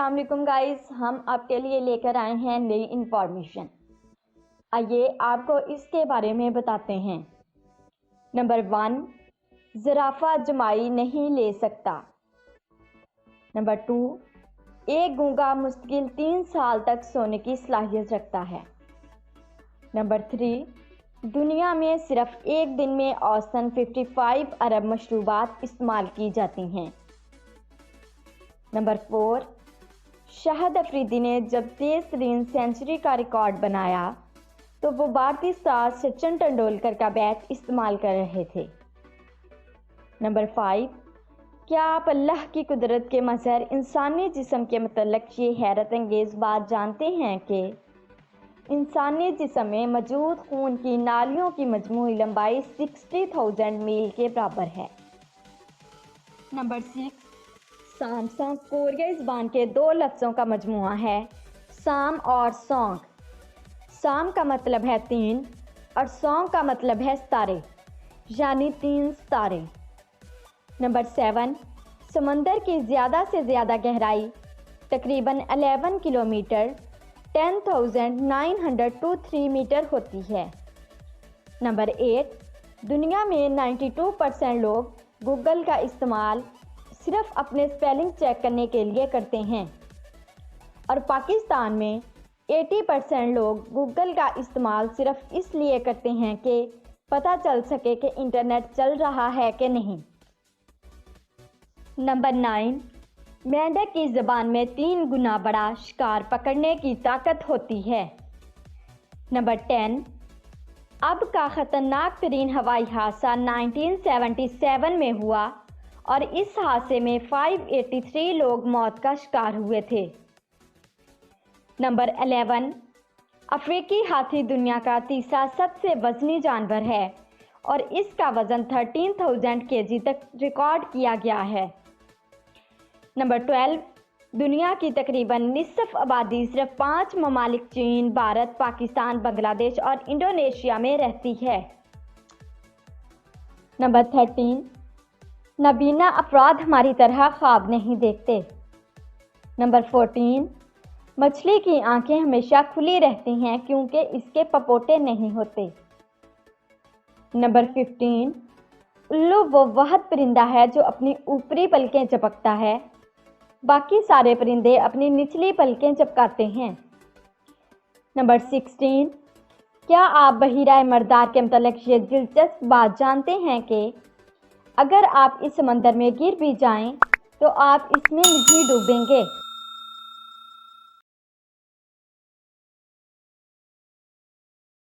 अस्सलाम वालेकुम गाइस, हम आपके लिए लेकर आए हैं नई इंफॉर्मेशन। आइए आपको इसके बारे में बताते हैं। नंबर 1, ज़राफ़ा जमाई नहीं ले सकता। नंबर 2, एक गूंगा मुस्तकिल 3 साल तक सोने की सलाहियत रखता है। नंबर 3, दुनिया में सिर्फ एक दिन में औसतन 55 अरब मशरूबात इस्तेमाल की जाती हैं। नंबर 4, शाहिद अफरीदी ने जब तेज तरीन सेंचुरी का रिकॉर्ड बनाया तो वो भारतीय स्टार सचिन तेंदुलकर का बैट इस्तेमाल कर रहे थे। नंबर 5, क्या आप अल्लाह की कुदरत के मज़हर इंसानी जिस्म के मतलब ये हैरत अंगेज़ बात जानते हैं कि इंसानी जिस्म में मौजूद खून की नालियों की मजमूई लंबाई 60,000 मील के बराबर है। नंबर 6, साम कोरियाई ज़बान के 2 लफ्ज़ों का मजमूआ है, साम और सौंग। साम का मतलब है 3 और सौंग का मतलब है सितारे, यानी 3 सितारे। नंबर 7, समंदर की ज़्यादा से ज़्यादा गहराई तकरीबन 11 किलोमीटर 10,923 मीटर होती है। नंबर 8, दुनिया में 92% लोग गूगल का इस्तेमाल सिर्फ अपने स्पेलिंग चेक करने के लिए करते हैं और पाकिस्तान में 80% लोग गूगल का इस्तेमाल सिर्फ इसलिए करते हैं कि पता चल सके कि इंटरनेट चल रहा है कि नहीं। नंबर 9, मेंढक की ज़बान में 3 गुना बड़ा शिकार पकड़ने की ताकत होती है। नंबर 10, अब का ख़तरनाक तरीन हवाई हादसा 1977 में हुआ और इस हादसे में 583 लोग मौत का शिकार हुए थे। नंबर 11, अफ्रीकी हाथी दुनिया का तीसरा सबसे वज़नी जानवर है और इसका वज़न 13,000 केजी तक रिकॉर्ड किया गया है। नंबर 12, दुनिया की तकरीबन निसफ आबादी सिर्फ 5 ममालिक चीन, भारत, पाकिस्तान, बांग्लादेश और इंडोनेशिया में रहती है। नंबर 13, नाबीना अफराद हमारी तरह ख्वाब नहीं देखते। नंबर 14, मछली की आंखें हमेशा खुली रहती हैं क्योंकि इसके पपोटे नहीं होते। नंबर 15, उल्लू वो वहद परिंदा है जो अपनी ऊपरी पलकें झपकता है, बाकी सारे परिंदे अपनी निचली पलकें झपकाते हैं। नंबर 16, क्या आप बहीरा मर्दार के मतलब ये दिलचस्प बात जानते हैं कि अगर आप इस समंदर में गिर भी जाएं तो आप इसमें नहीं डूबेंगे।